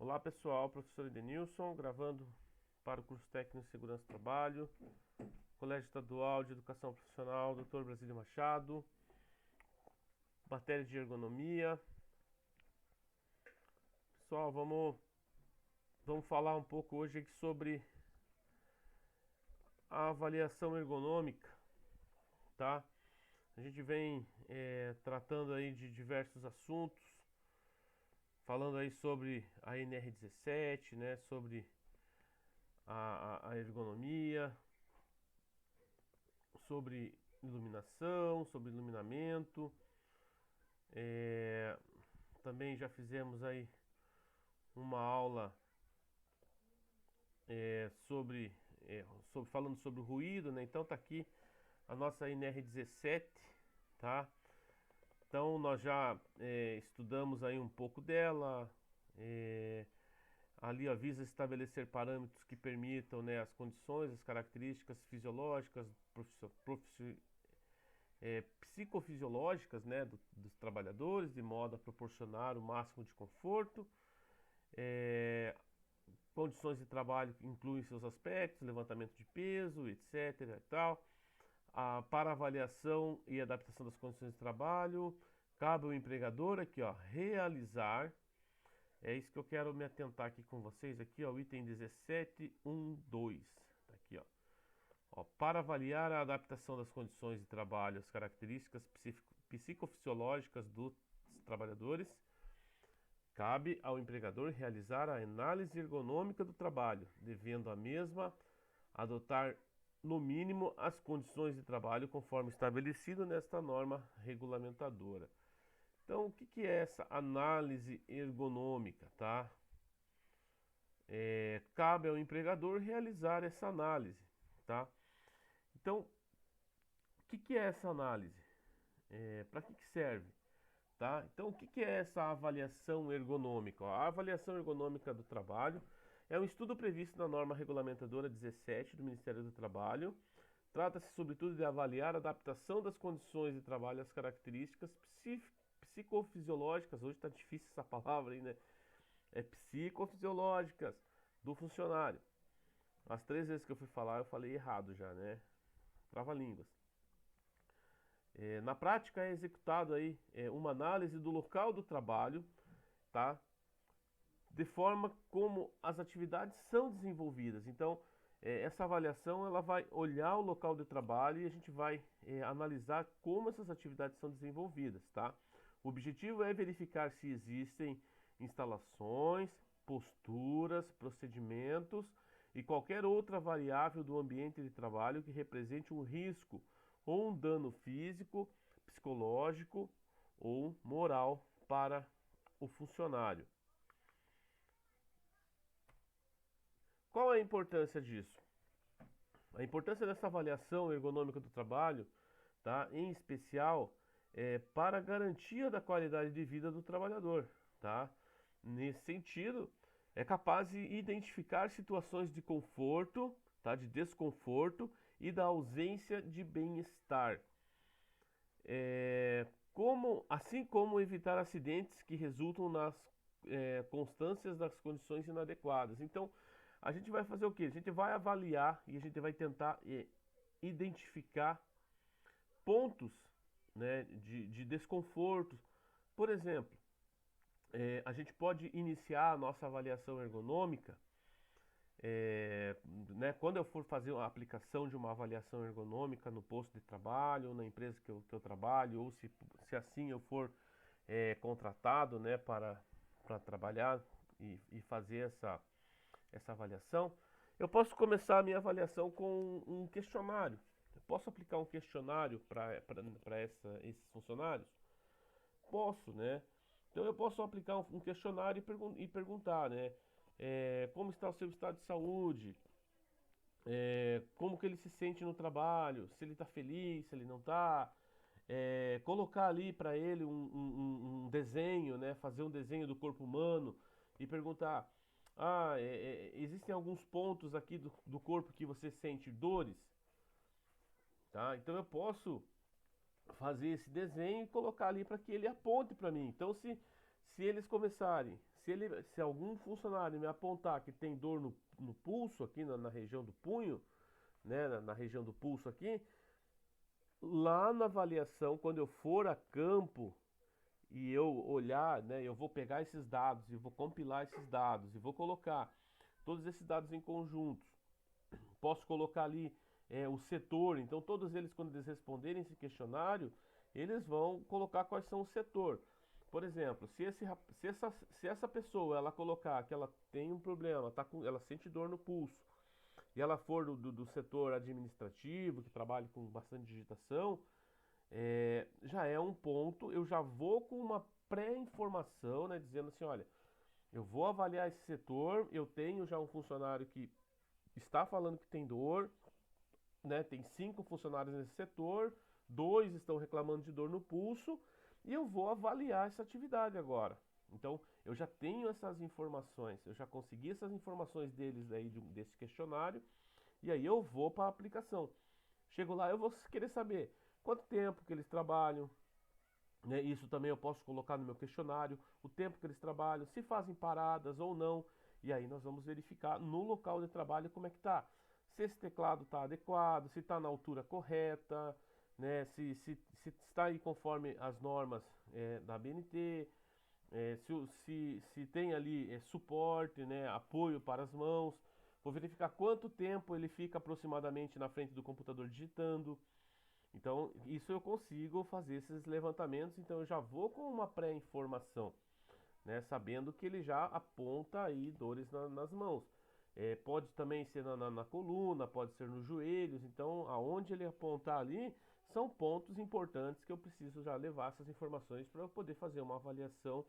Olá pessoal, professor Edenilson, gravando para o curso técnico de segurança do trabalho, Colégio Estadual de Educação Profissional, Dr. Brasílio Machado, matéria de ergonomia. Pessoal, vamos falar um pouco hoje aqui sobre a avaliação ergonômica, tá? A gente vem tratando aí de diversos assuntos, falando aí sobre a NR17, né, sobre a ergonomia, sobre iluminação, sobre iluminamento. Também já fizemos aí uma aula falando sobre o ruído, né? Então tá aqui a nossa NR17, tá? Então nós já estudamos aí um pouco dela. Ali avisa estabelecer parâmetros que permitam, né, as condições, as características fisiológicas, psicofisiológicas, né, dos trabalhadores, de modo a proporcionar o máximo de conforto. Condições de trabalho que incluem seus aspectos, levantamento de peso, etc. e tal. Para avaliação e adaptação das condições de trabalho, cabe ao empregador aqui, ó, realizar. É isso que eu quero me atentar aqui com vocês, aqui, ó, o item 17.1.2. Tá aqui, ó. Para avaliar a adaptação das condições de trabalho, as características psicofisiológicas dos trabalhadores, cabe ao empregador realizar a análise ergonômica do trabalho, devendo a mesma adotar, no mínimo, as condições de trabalho conforme estabelecido nesta norma regulamentadora. Então, o que é essa análise ergonômica, tá? Cabe ao empregador realizar essa análise, tá? Então, o que é essa análise? Para que serve? Tá? Então, o que é essa avaliação ergonômica? A avaliação ergonômica do trabalho é um estudo previsto na norma regulamentadora 17 do Ministério do Trabalho. Trata-se, sobretudo, de avaliar a adaptação das condições de trabalho às características psicofisiológicas. Hoje está difícil essa palavra aí, né? Psicofisiológicas do funcionário. As 3 vezes que eu fui falar, eu falei errado já, né? Trava-línguas. Na prática é executado aí uma análise do local do trabalho, tá? De forma como as atividades são desenvolvidas. Então, essa avaliação ela vai olhar o local de trabalho e a gente vai analisar como essas atividades são desenvolvidas, tá? O objetivo é verificar se existem instalações, posturas, procedimentos e qualquer outra variável do ambiente de trabalho que represente um risco ou um dano físico, psicológico ou moral para o funcionário. Qual é a importância disso? A importância dessa avaliação ergonômica do trabalho, tá? Em especial, para a garantia da qualidade de vida do trabalhador, tá? Nesse sentido, é capaz de identificar situações de conforto, tá? De desconforto e da ausência de bem-estar. Assim como evitar acidentes que resultam nas constâncias das condições inadequadas. Então, a gente vai fazer o quê? A gente vai avaliar e a gente vai tentar identificar pontos, né, de desconforto. Por exemplo, a gente pode iniciar a nossa avaliação ergonômica, né, quando eu for fazer a aplicação de uma avaliação ergonômica no posto de trabalho, ou na empresa que eu trabalho, ou se assim eu for contratado, né, para trabalhar e fazer essa avaliação, eu posso começar a minha avaliação com um questionário. Eu posso aplicar um questionário para esses funcionários? Posso, né? Então eu posso aplicar um questionário e perguntar, né? Como está o seu estado de saúde? Como que ele se sente no trabalho? Se ele está feliz, se ele não está? Colocar ali para ele um desenho, né? Fazer um desenho do corpo humano e perguntar: existem alguns pontos aqui do corpo que você sente dores? Tá? Então eu posso fazer esse desenho e colocar ali para que ele aponte para mim. Então se eles começarem, se algum funcionário me apontar que tem dor no pulso, aqui na região do punho, né, na região do pulso aqui, lá na avaliação, quando eu for a campo e eu olhar, né, eu vou pegar esses dados e vou compilar esses dados e vou colocar todos esses dados em conjuntos. Posso colocar ali o setor, então todos eles, quando eles responderem esse questionário, eles vão colocar quais são o setor. Por exemplo, se essa pessoa ela colocar que ela tem um problema, ela sente dor no pulso, e ela for do setor administrativo, que trabalha com bastante digitação, já é um ponto, eu já vou com uma pré-informação, né, dizendo assim, olha, eu vou avaliar esse setor, eu tenho já um funcionário que está falando que tem dor, né, tem 5 funcionários nesse setor, 2 estão reclamando de dor no pulso, e eu vou avaliar essa atividade agora. Então, eu já tenho essas informações, eu já consegui essas informações deles aí desse questionário, e aí eu vou para a aplicação. Chego lá, eu vou querer saber quanto tempo que eles trabalham, né? Isso também eu posso colocar no meu questionário, o tempo que eles trabalham, se fazem paradas ou não, e aí nós vamos verificar no local de trabalho como é que tá. Se esse teclado está adequado, se está na altura correta, né? Se está aí conforme as normas da BNT, se tem ali suporte, né, apoio para as mãos. Vou verificar quanto tempo ele fica aproximadamente na frente do computador digitando. Então, isso eu consigo fazer esses levantamentos, então eu já vou com uma pré-informação, né, sabendo que ele já aponta aí dores nas mãos. Pode também ser na coluna, pode ser nos joelhos, então aonde ele apontar ali são pontos importantes que eu preciso já levar essas informações para eu poder fazer uma avaliação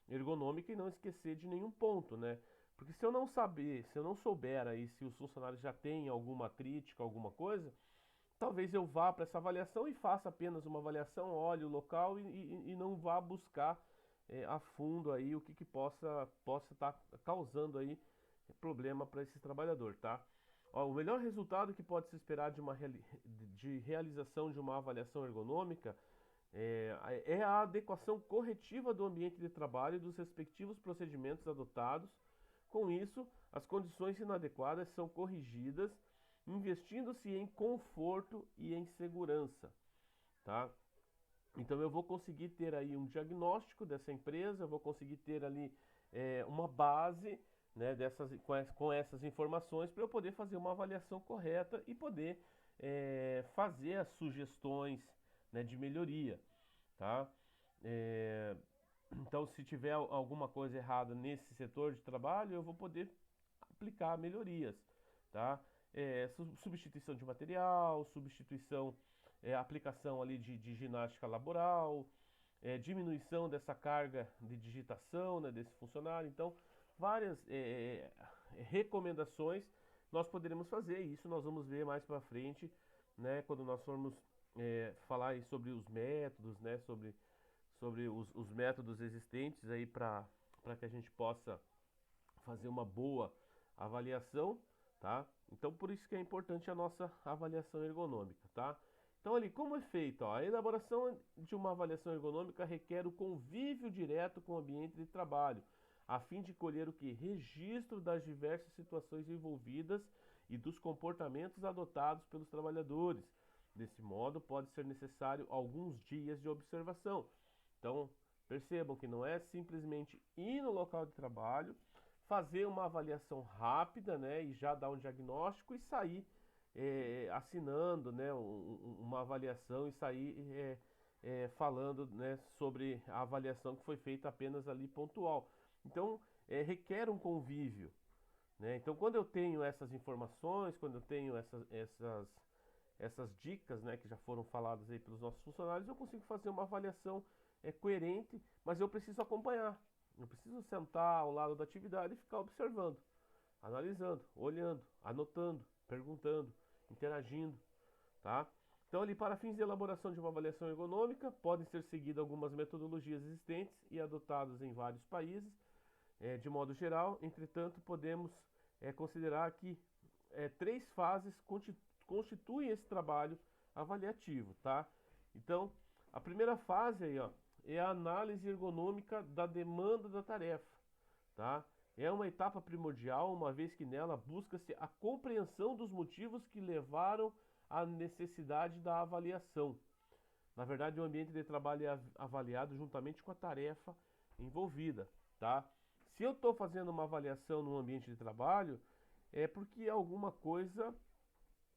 ergonômica e não esquecer de nenhum ponto, né? Porque se eu não saber, se eu não souber aí se os funcionários já têm alguma crítica, alguma coisa, talvez eu vá para essa avaliação e faça apenas uma avaliação, olhe o local e não vá buscar a fundo aí o que possa estar causando aí problema para esse trabalhador, tá? Ó, o melhor resultado que pode se esperar de realização de uma avaliação ergonômica é a adequação corretiva do ambiente de trabalho e dos respectivos procedimentos adotados. Com isso, as condições inadequadas são corrigidas, investindo-se em conforto e em segurança, tá? Então eu vou conseguir ter aí um diagnóstico dessa empresa, eu vou conseguir ter ali uma base, né, com essas informações para eu poder fazer uma avaliação correta e poder fazer as sugestões, né, de melhoria, tá? É, então, se tiver alguma coisa errada nesse setor de trabalho, eu vou poder aplicar melhorias, tá? Substituição de material, aplicação ali de ginástica laboral, diminuição dessa carga de digitação, né, desse funcionário. Então, várias recomendações nós poderemos fazer, e isso nós vamos ver mais para frente, né, quando nós formos falar aí sobre os métodos, né, sobre os métodos existentes aí para que a gente possa fazer uma boa avaliação, tá? Então por isso que é importante a nossa avaliação ergonômica, tá? Então ali, como é feito? Ó, a elaboração de uma avaliação ergonômica requer o convívio direto com o ambiente de trabalho, a fim de colher o que? Registro das diversas situações envolvidas e dos comportamentos adotados pelos trabalhadores. Desse modo, pode ser necessário alguns dias de observação. Então, percebam que não é simplesmente ir no local de trabalho, fazer uma avaliação rápida, né, e já dar um diagnóstico e sair assinando, né, uma avaliação e sair falando, né, sobre a avaliação que foi feita apenas ali pontual. Então, requer um convívio, né? Então, quando eu tenho essas informações, quando eu tenho essas dicas, né, que já foram faladas aí pelos nossos funcionários, eu consigo fazer uma avaliação coerente, mas eu preciso acompanhar. Eu preciso sentar ao lado da atividade e ficar observando, analisando, olhando, anotando, perguntando, interagindo, tá? Então, ali, para fins de elaboração de uma avaliação ergonômica, podem ser seguidas algumas metodologias existentes e adotadas em vários países, de modo geral. Entretanto, podemos considerar que 3 fases constituem esse trabalho avaliativo, tá? Então, a primeira fase aí, ó, é a análise ergonômica da demanda da tarefa, tá? É uma etapa primordial, uma vez que nela busca-se a compreensão dos motivos que levaram à necessidade da avaliação. Na verdade, o ambiente de trabalho é avaliado juntamente com a tarefa envolvida, tá? Se eu estou fazendo uma avaliação no ambiente de trabalho, é porque alguma coisa,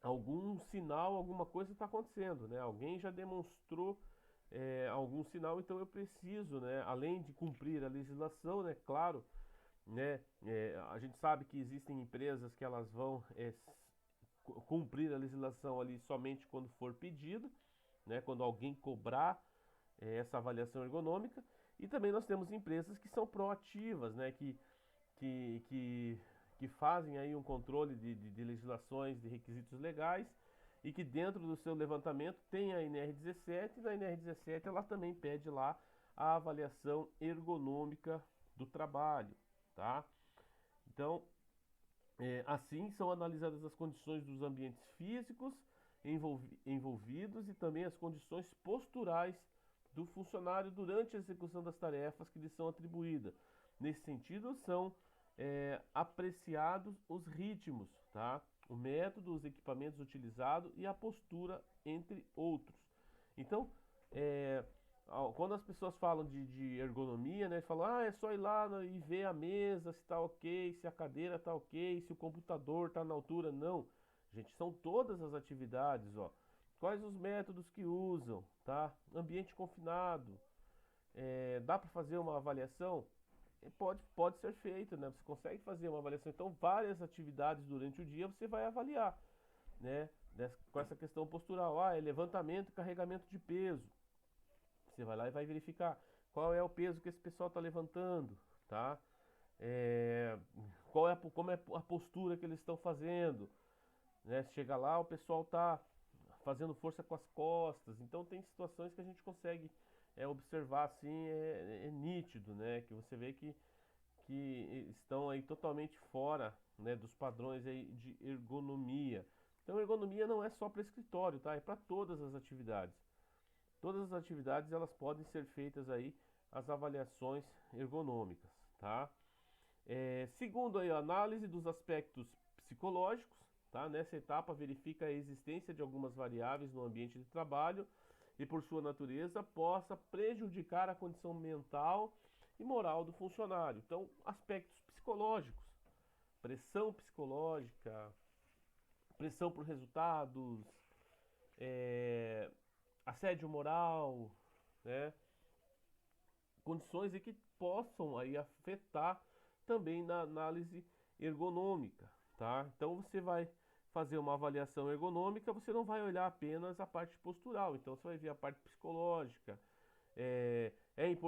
algum sinal, alguma coisa está acontecendo, né? Alguém já demonstrou algum sinal, então eu preciso, né? Além de cumprir a legislação, né? Claro, né? A gente sabe que existem empresas que elas vão cumprir a legislação ali somente quando for pedido, né? Quando alguém cobrar essa avaliação ergonômica. E também nós temos empresas que são proativas, né? Que, que, que fazem aí um controle de legislações, de requisitos legais e que dentro do seu levantamento tem a NR17 e na NR17 ela também pede lá a avaliação ergonômica do trabalho, tá? Então, assim são analisadas as condições dos ambientes físicos envolvidos e também as condições posturais do funcionário durante a execução das tarefas que lhe são atribuídas. Nesse sentido, são apreciados os ritmos, tá? O método, os equipamentos utilizados e a postura, entre outros. Então, quando as pessoas falam de ergonomia, né, falam, é só ir lá e ver a mesa se está ok, se a cadeira está ok, se o computador está na altura. Não, gente, são todas as atividades, ó. Quais os métodos que usam, tá? Ambiente confinado, dá para fazer uma avaliação? Pode ser feito, né? Você consegue fazer uma avaliação. Então, várias atividades durante o dia você vai avaliar, né? Com essa questão postural. É levantamento e carregamento de peso. Você vai lá e vai verificar qual é o peso que esse pessoal está levantando, tá? É, como é a postura que eles estão fazendo, né? Chega lá, o pessoal está fazendo força com as costas. Então tem situações que a gente consegue observar assim, é nítido, né? Que você vê que estão aí totalmente fora, né, dos padrões aí de ergonomia. Então ergonomia não é só para escritório, tá? É para todas as atividades. Todas as atividades elas podem ser feitas aí as avaliações ergonômicas, tá? Segundo aí a análise dos aspectos psicológicos, tá? Nessa etapa verifica a existência de algumas variáveis no ambiente de trabalho e por sua natureza possa prejudicar a condição mental e moral do funcionário. Então, aspectos psicológicos, pressão psicológica, pressão por resultados, assédio moral, né? Condições que possam aí afetar também na análise ergonômica, tá? Então você vai fazer uma avaliação ergonômica, você não vai olhar apenas a parte postural, então você vai ver a parte psicológica. É importante